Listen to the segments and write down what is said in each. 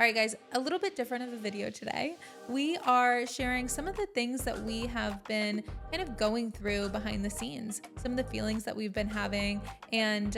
All right, guys, a little bit different of a video today. We are sharing some of the things that we have been kind of going through behind the scenes, some of the feelings that we've been having, and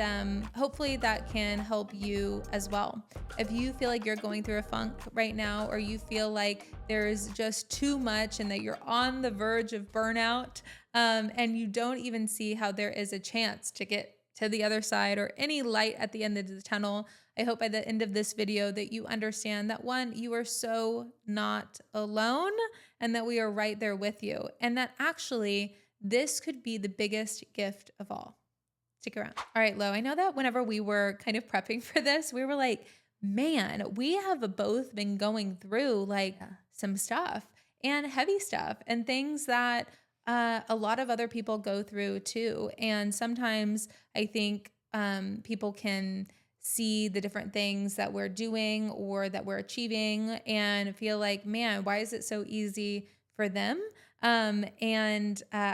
hopefully that can help you as well. If you feel like you're going through a funk right now, or you feel like there's just too much and that you're on the verge of burnout, and you don't even see how there is a chance to get to the other side or any light at the end of the tunnel, I hope by the end of this video that you understand that one, you are so not alone and that we are right there with you. And that actually this could be the biggest gift of all. Stick around. All right, Lo, I know that whenever we were kind of prepping for this, we were like, man, we have both been going through like some stuff and heavy stuff and things that a lot of other people go through too. And sometimes I think people can see the different things that we're doing or that we're achieving and feel like, man, why is it so easy for them? I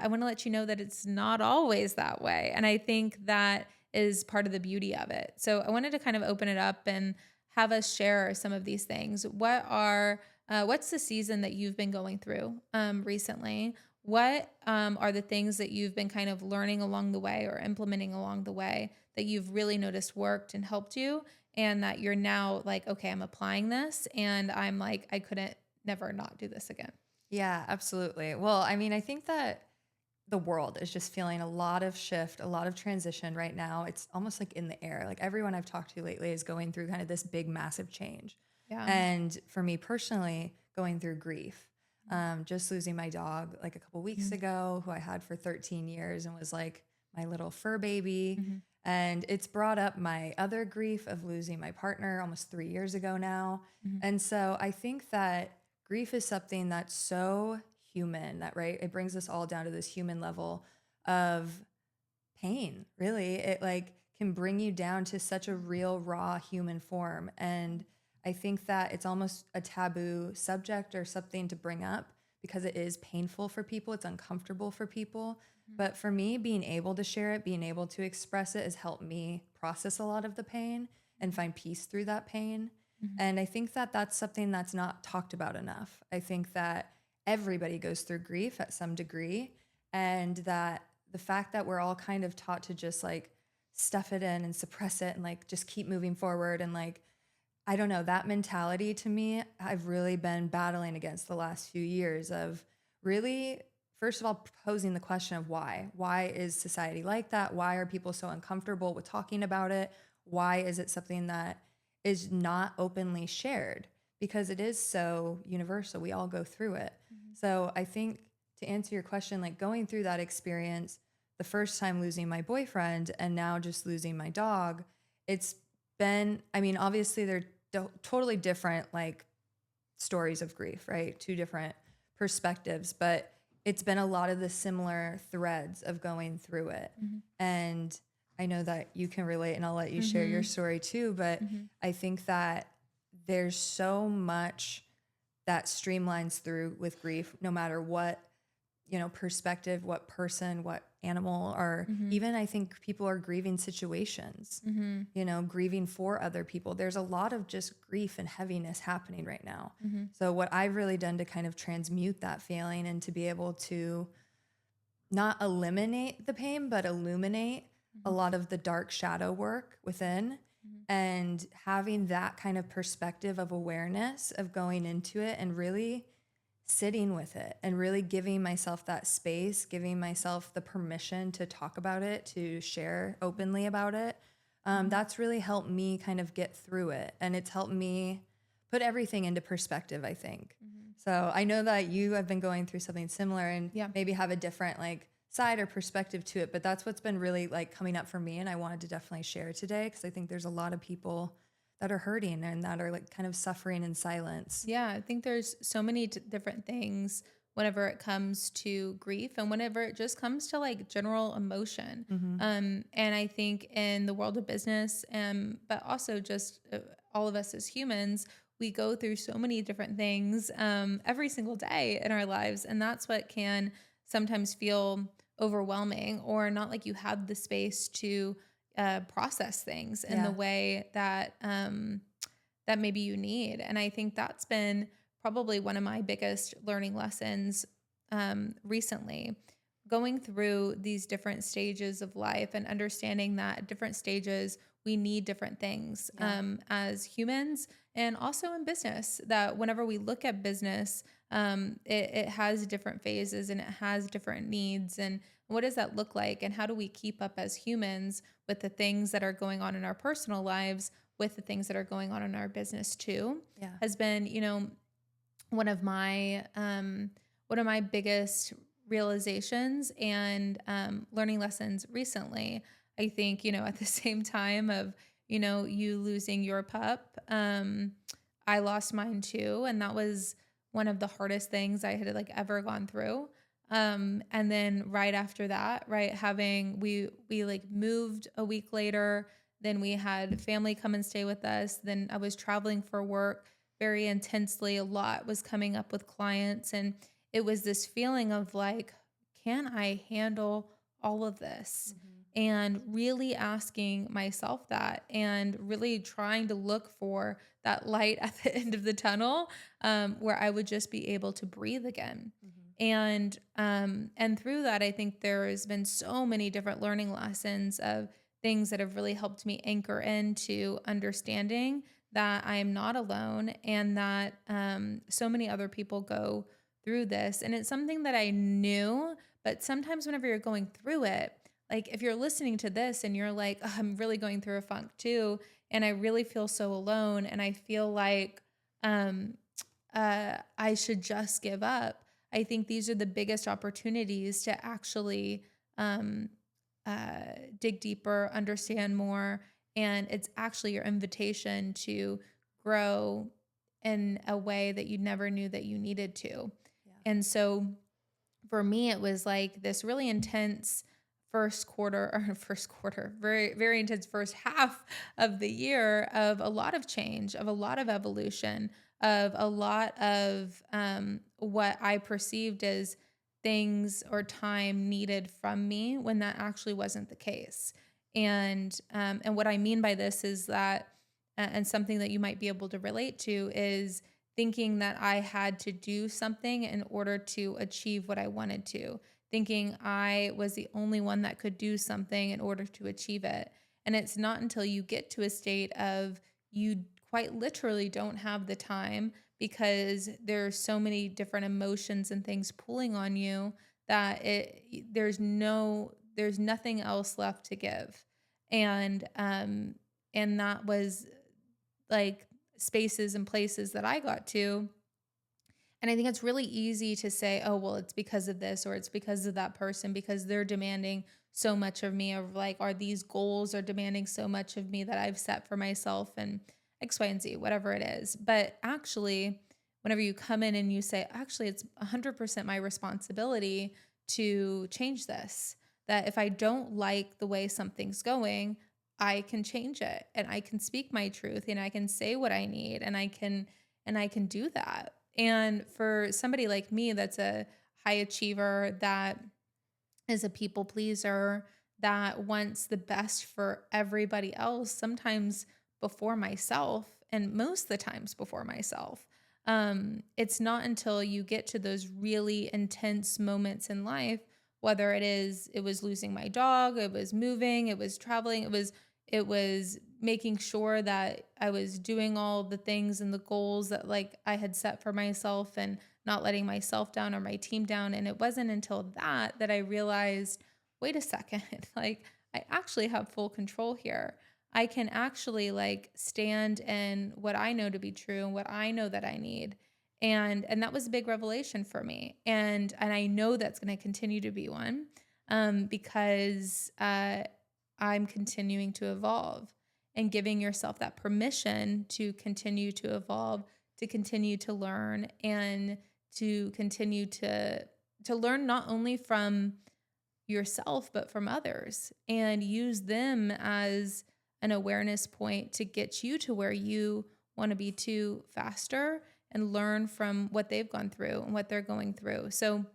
want to let you know that it's not always that way. And I think that is part of the beauty of it. So I wanted to kind of open it up and have us share some of these things. What's the season that you've been going through recently? What are the things that you've been kind of learning along the way or implementing along the way that you've really noticed worked and helped you, and that you're now like, okay, I'm applying this and I'm like, I couldn't never not do this again? Yeah, absolutely. Well, I mean, I think that the world is just feeling a lot of shift, a lot of transition right now. It's almost like in the air. Like everyone I've talked to lately is going through kind of this big, massive change. Yeah. And for me personally, going through grief, just losing my dog like a couple weeks ago, who I had for 13 years and was like my little fur baby. And it's brought up my other grief of losing my partner almost 3 years ago now. And so I think that grief is something that's so human, that right, it brings us all down to this human level of pain. Really, it like can bring you down to such a real raw human form. And I think that it's almost a taboo subject or something to bring up because it is painful for people, it's uncomfortable for people. But for me, being able to share it, being able to express it has helped me process a lot of the pain and find peace through that pain. And I think that that's something that's not talked about enough. I think that everybody goes through grief at some degree, and that the fact that we're all kind of taught to just like stuff it in and suppress it and like just keep moving forward and like, I don't know, that mentality to me, I've really been battling against the last few years of really, first of all, posing the question of why. Why is society like that? Why are people so uncomfortable with talking about it? Why is it something that is not openly shared? Because it is so universal. We all go through it. So I think to answer your question, like going through that experience, the first time losing my boyfriend and now just losing my dog, it's been, I mean, obviously they're totally different like stories of grief, right? Two different perspectives, but it's been a lot of the similar threads of going through it. And I know that you can relate, and I'll let you share your story too, but I think that there's so much that streamlines through with grief, no matter what, perspective, what person, what animal, or even I think people are grieving situations, grieving for other people. There's a lot of just grief and heaviness happening right now. So what I've really done to kind of transmute that feeling and to be able to not eliminate the pain, but illuminate a lot of the dark shadow work within, and having that kind of perspective of awareness of going into it and really sitting with it and really giving myself that space, giving myself the permission to talk about it, to share openly about it. That's really helped me kind of get through it. And it's helped me put everything into perspective, I think. So I know that you have been going through something similar and maybe have a different like side or perspective to it, but that's what's been really like coming up for me. And I wanted to definitely share today because I think there's a lot of people that are hurting and that are like kind of suffering in silence. Yeah, I think there's so many different things whenever it comes to grief and whenever it just comes to like general emotion. And I think in the world of business, but also just all of us as humans, we go through so many different things every single day in our lives. And that's what can sometimes feel overwhelming or not like you have the space to process things in the way that that maybe you need. And I think that's been probably one of my biggest learning lessons recently, going through these different stages of life and understanding that at different stages we need different things Yeah. as humans, and also in business, that whenever we look at business, it has different phases and it has different needs. And what does that look like? And how do we keep up as humans with the things that are going on in our personal lives, with the things that are going on in our business too, Yeah. has been, one of my biggest realizations and learning lessons recently. I think, at the same time of, you losing your pup, I lost mine too. And that was one of the hardest things I had like ever gone through. And then right after that, right, we like moved a week later, then we had family come and stay with us. Then I was traveling for work very intensely. A lot was coming up with clients. And it was this feeling of like, can I handle all of this? And really asking myself that, and really trying to look for that light at the end of the tunnel, where I would just be able to breathe again. And through that, I think there has been so many different learning lessons of things that have really helped me anchor into understanding that I am not alone, and that so many other people go through this. And it's something that I knew, but sometimes whenever you're going through it, like if you're listening to this and you're like, "Oh, I'm really going through a funk too, and I really feel so alone, and I feel like um, I should just give up." I think these are the biggest opportunities to actually um, dig deeper, understand more, and it's actually your invitation to grow in a way that you never knew that you needed to. Yeah. And so for me, it was like this really intense first quarter, very, very intense first half of the year of a lot of change, of a lot of evolution, of a lot of what I perceived as things or time needed from me when that actually wasn't the case. And what I mean by this is that, and something that you might be able to relate to is thinking that I had to do something in order to achieve what I wanted to, thinking I was the only one that could do something in order to achieve it. And it's not until you get to a state of you quite literally don't have the time, because there's so many different emotions and things pulling on you, that there's nothing else left to give. And that was like spaces and places that I got to. And I think it's really easy to say, oh, well, it's because of this, or it's because of that person, because they're demanding so much of me, of like, are these goals are demanding so much of me that I've set for myself, and X, Y, and Z, whatever it is. But actually, whenever you come in and you say, actually, it's 100% my responsibility to change this, that if I don't like the way something's going, I can change it, and I can speak my truth, and I can say what I need, and I can do that. And for somebody like me that's a high achiever, that is a people pleaser, that wants the best for everybody else, sometimes before myself, and most of the times before myself. It's not until you get to those really intense moments in life, whether it was losing my dog, it was moving, it was traveling, it was making sure that I was doing all the things and the goals that like I had set for myself, and not letting myself down or my team down. And it wasn't until that I realized, wait a second, like I actually have full control here. I can actually like stand in what I know to be true and what I know that I need. And that was a big revelation for me. And I know that's going to continue to be one, because I'm continuing to evolve, and giving yourself that permission to continue to evolve, to continue to learn, and to continue to learn not only from yourself but from others, and use them as an awareness point to get you to where you want to be too faster, and learn from what they've gone through and what they're going through. So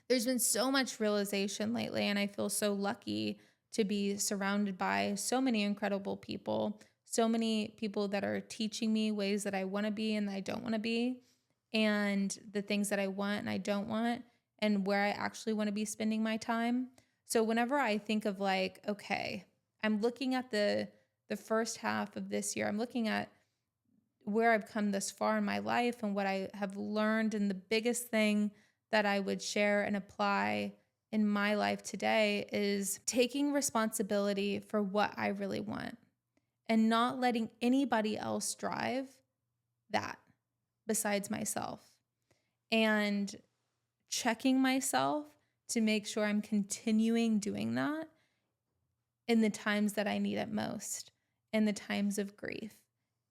there's been so much realization lately, and I feel so lucky to be surrounded by so many incredible people, so many people that are teaching me ways that I want to be and that I don't want to be, and the things that I want and I don't want, and where I actually want to be spending my time. So whenever I think of like, okay, I'm looking at the first half of this year, I'm looking at where I've come this far in my life and what I have learned. And the biggest thing that I would share and apply in my life today is taking responsibility for what I really want and not letting anybody else drive that besides myself, and checking myself to make sure I'm continuing doing that in the times that I need it most, in the times of grief,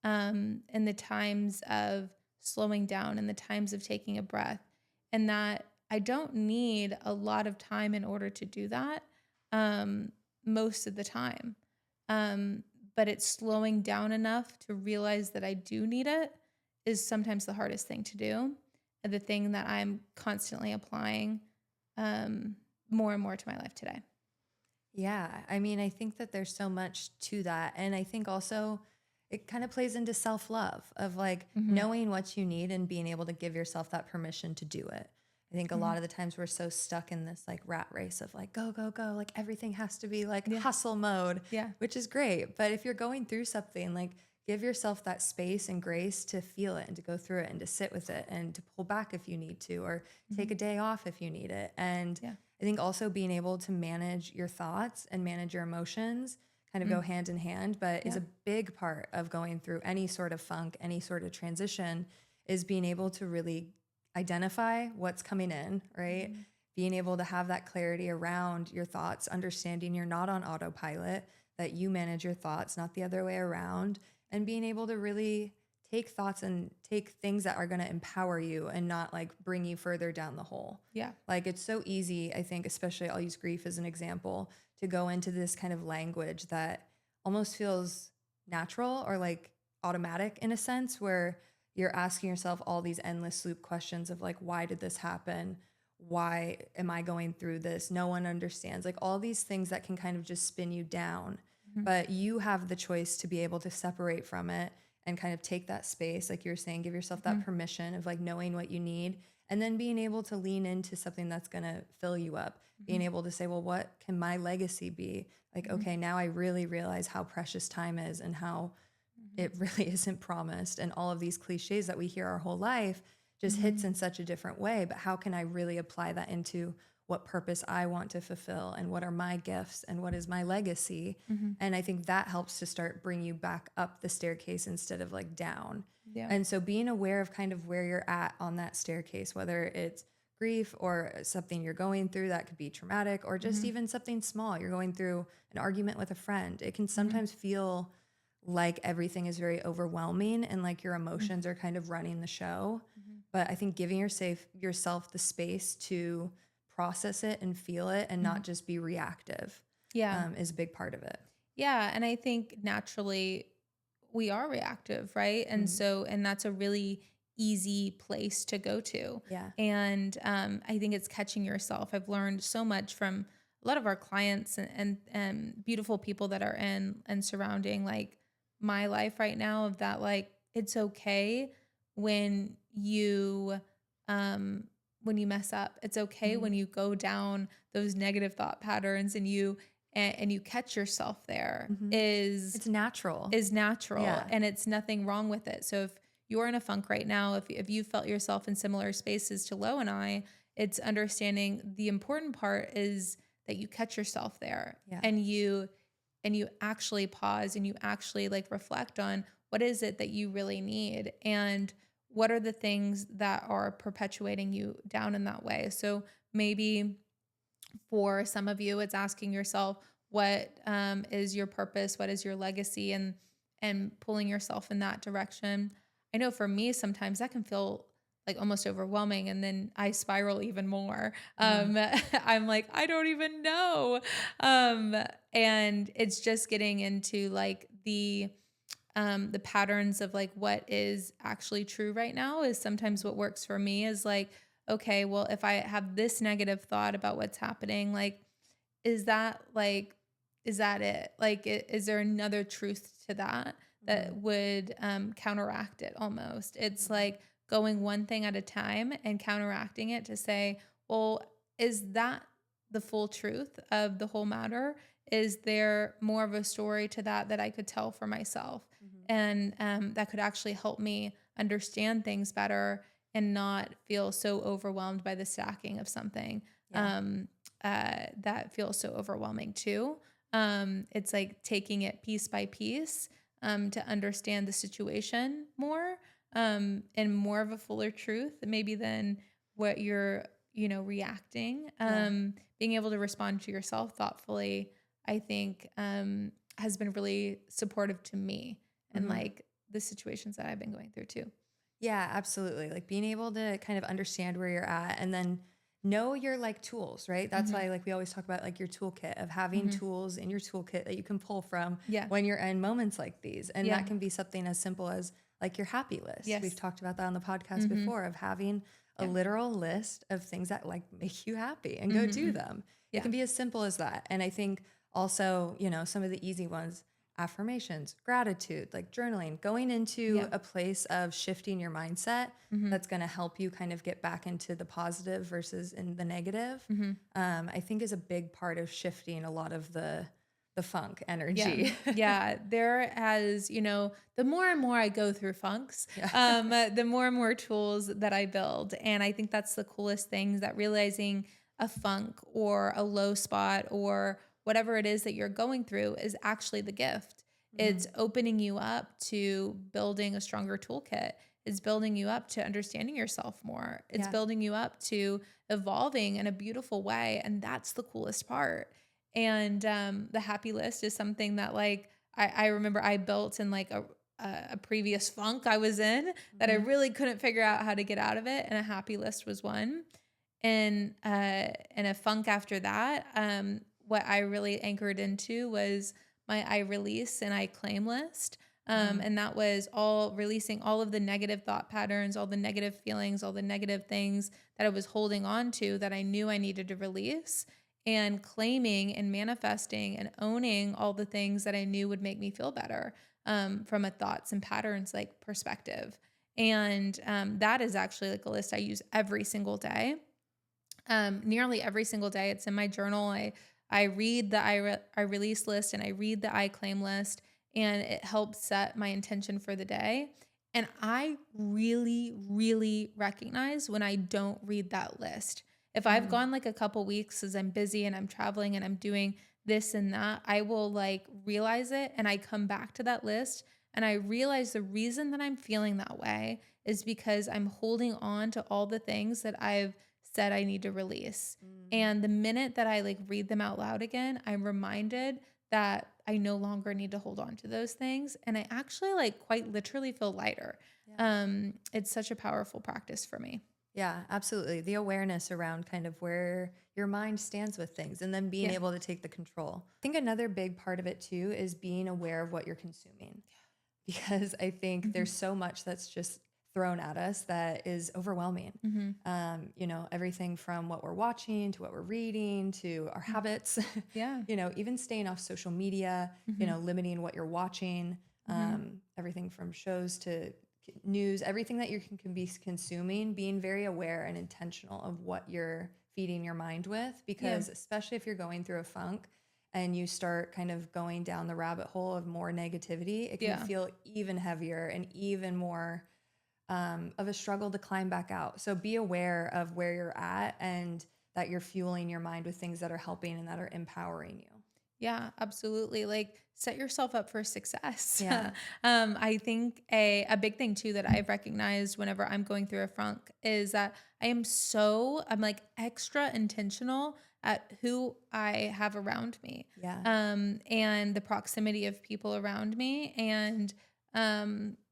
in the times of slowing down, in the times of taking a breath, and that I don't need a lot of time in order to do that, most of the time. But it's slowing down enough to realize that I do need it is sometimes the hardest thing to do, and the thing that I'm constantly applying more and more to my life today. Yeah. I mean, I think that there's so much to that. And I think also it kind of plays into self-love of like knowing what you need and being able to give yourself that permission to do it. I think a lot of the times we're so stuck in this like rat race of like, go, go, go. Like everything has to be like hustle mode, Yeah. which is great. But if you're going through something, like give yourself that space and grace to feel it and to go through it and to sit with it and to pull back if you need to, or take a day off if you need it. And I think also being able to manage your thoughts and manage your emotions kind of go hand in hand, but is a big part of going through any sort of funk, any sort of transition, is being able to really identify what's coming in, right? Being able to have that clarity around your thoughts, understanding you're not on autopilot, that you manage your thoughts, not the other way around, and being able to really take thoughts and take things that are going to empower you and not like bring you further down the hole. Yeah. Like it's so easy, I think, especially I'll use grief as an example, to go into this kind of language that almost feels natural or like automatic in a sense, where you're asking yourself all these endless loop questions of like, why did this happen? Why am I going through this? No one understands. Like all these things that can kind of just spin you down. But you have the choice to be able to separate from it and kind of take that space, like you're saying, give yourself that permission of like knowing what you need, and then being able to lean into something that's going to fill you up, being able to say, well, what can my legacy be? Like, okay, now I really realize how precious time is and how it really isn't promised. And all of these cliches that we hear our whole life just hits in such a different way. But how can I really apply that into what purpose I want to fulfill and what are my gifts and what is my legacy? And I think that helps to start bring you back up the staircase instead of like down. Yeah. And so being aware of kind of where you're at on that staircase, whether it's grief or something you're going through that could be traumatic, or just even something small, you're going through an argument with a friend. It can sometimes feel like everything is very overwhelming and like your emotions are kind of running the show. But I think giving yourself the space to process it and feel it and not just be reactive is a big part of it. Yeah. And I think naturally we are reactive, right? And and that's a really easy place to go to. Yeah. And I think it's catching yourself. I've learned so much from a lot of our clients and beautiful people that are in and surrounding like my life right now, of that, like, it's okay when you mess up. It's okay when you go down those negative thought patterns and you catch yourself there. It's natural. And it's nothing wrong with it. So if you're in a funk right now, if you felt yourself in similar spaces to Lo and I, it's understanding the important part is that you catch yourself there and you actually pause and you actually like reflect on what is it that you really need and what are the things that are perpetuating you down in that way. So maybe for some of you, it's asking yourself, what is your purpose? What is your legacy? And pulling yourself in that direction. I know for me, sometimes that can feel like almost overwhelming. And then I spiral even more. I'm like, I don't even know. And it's just getting into like the patterns of like what is actually true right now is sometimes what works for me is like, okay, well, if I have this negative thought about what's happening, like, is that it? Like, is there another truth to that that would counteract it almost. It's like going one thing at a time and counteracting it to say, well, is that the full truth of the whole matter? Is there more of a story to that I could tell for myself? And that could actually help me understand things better and not feel so overwhelmed by the stacking of something that feels so overwhelming too. It's like taking it piece by piece to understand the situation more and more of a fuller truth maybe than what you're, reacting. Being able to respond to yourself thoughtfully, I think, has been really supportive to me and like the situations that I've been going through too. Yeah, absolutely. Like being able to kind of understand where you're at and then know your like tools, right? That's why like we always talk about like your toolkit of having tools in your toolkit that you can pull from Yeah. when you're in moments like these. And Yeah. that can be something as simple as like your happy list. Yes. We've talked about that on the podcast before of having a literal list of things that like make you happy and go do them. Yeah. It can be as simple as that. And I think also, some of the easy ones, affirmations, gratitude, like journaling, going into a place of shifting your mindset that's going to help you kind of get back into the positive versus in the negative, I think is a big part of shifting a lot of the funk energy. Yeah. There has, the more and more I go through funks, the more and more tools that I build. And I think that's the coolest thing, that realizing a funk or a low spot or whatever it is that you're going through is actually the gift. It's opening you up to building a stronger toolkit. It's building you up to understanding yourself more. It's building you up to evolving in a beautiful way. And that's the coolest part. And the happy list is something that like I remember I built in like a previous funk I was in that I really couldn't figure out how to get out of it. And a happy list was one. And a funk after that, what I really anchored into was my I release and I claim list. And that was all releasing all of the negative thought patterns, all the negative feelings, all the negative things that I was holding on to that I knew I needed to release, and claiming and manifesting and owning all the things that I knew would make me feel better from a thoughts and patterns like perspective. And that is actually like a list I use every single day. Nearly every single day. It's in my journal. I read the I release list and I read the I claim list, and it helps set my intention for the day. And I really, really recognize when I don't read that list. If I've gone like a couple weeks as I'm busy and I'm traveling and I'm doing this and that, I will like realize it, and I come back to that list and I realize the reason that I'm feeling that way is because I'm holding on to all the things that I've said I need to release. And the minute that I like read them out loud again, I'm reminded that I no longer need to hold on to those things. And I actually like quite literally feel lighter. It's such a powerful practice for me. Yeah, absolutely. The awareness around kind of where your mind stands with things and then being able to take the control. I think another big part of it too is being aware of what you're consuming. Because I think there's so much that's just thrown at us that is overwhelming. Everything from what we're watching to what we're reading to our habits, even staying off social media, limiting what you're watching, everything from shows to news, everything that you can be consuming, being very aware and intentional of what you're feeding your mind with, because especially if you're going through a funk and you start kind of going down the rabbit hole of more negativity, it can feel even heavier and even more of a struggle to climb back out. So be aware of where you're at and that you're fueling your mind with things that are helping and that are empowering you. Yeah, absolutely. Like set yourself up for success. Yeah. I think a big thing too that I've recognized whenever I'm going through a funk is that I'm like extra intentional at who I have around me. Yeah. And the proximity of people around me. And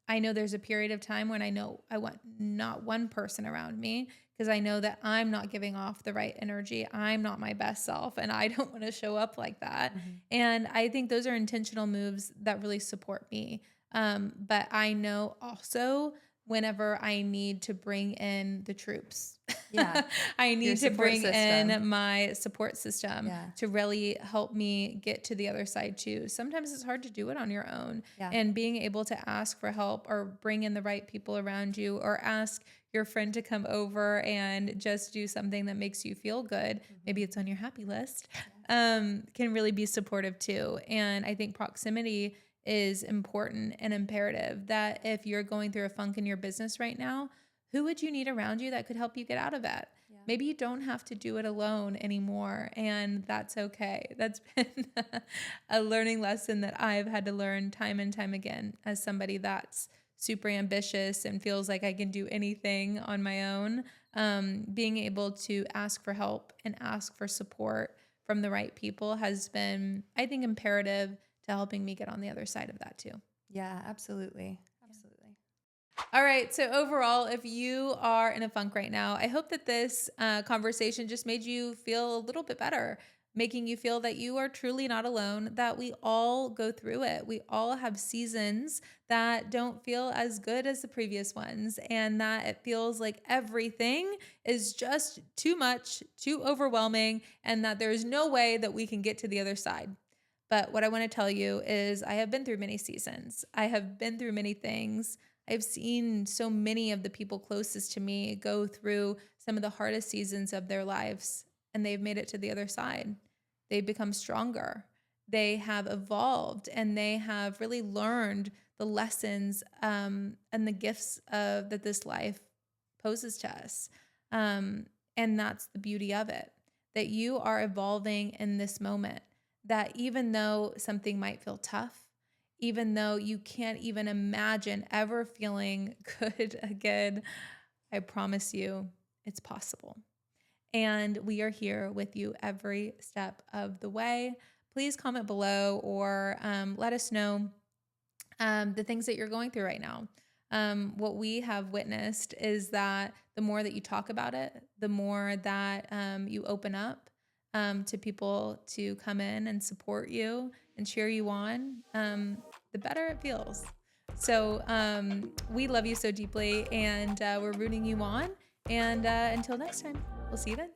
I know there's a period of time when I know I want not one person around me, because I know that I'm not giving off the right energy. I'm not my best self, and I don't want to show up like that. And I think those are intentional moves that really support me. But I know also whenever I need to bring in the troops. Yeah. I Your need to support bring system. in my support system Yeah. to really help me get to the other side too. Sometimes it's hard to do it on your own. Yeah. And being able to ask for help or bring in the right people around you or ask your friend to come over and just do something that makes you feel good, maybe Mhm. it's on your happy list, Yeah. can really be supportive too. And I think proximity is important and imperative that if you're going through a funk in your business right now, who would you need around you that could help you get out of it? Yeah. Maybe you don't have to do it alone anymore, and that's okay. That's been a learning lesson that I've had to learn time and time again as somebody that's super ambitious and feels like I can do anything on my own. Being able to ask for help and ask for support from the right people has been, I think, imperative to helping me get on the other side of that too. Yeah, absolutely. Absolutely. All right. So, overall, if you are in a funk right now, I hope that this conversation just made you feel a little bit better, making you feel that you are truly not alone, that we all go through it. We all have seasons that don't feel as good as the previous ones, and that it feels like everything is just too much, too overwhelming, and that there's no way that we can get to the other side. But what I want to tell you is, I have been through many seasons, I have been through many things. I've seen so many of the people closest to me go through some of the hardest seasons of their lives, and they've made it to the other side. They've become stronger. They have evolved, and they have really learned the lessons and the gifts that this life poses to us. Um, and that's the beauty of it, that you are evolving in this moment, that even though something might feel tough, even though you can't even imagine ever feeling good again, I promise you it's possible. And we are here with you every step of the way. Please comment below or let us know the things that you're going through right now. What we have witnessed is that the more that you talk about it, the more that you open up to people to come in and support you and cheer you on, the better it feels. So we love you so deeply, and we're rooting you on. And until next time, we'll see you then.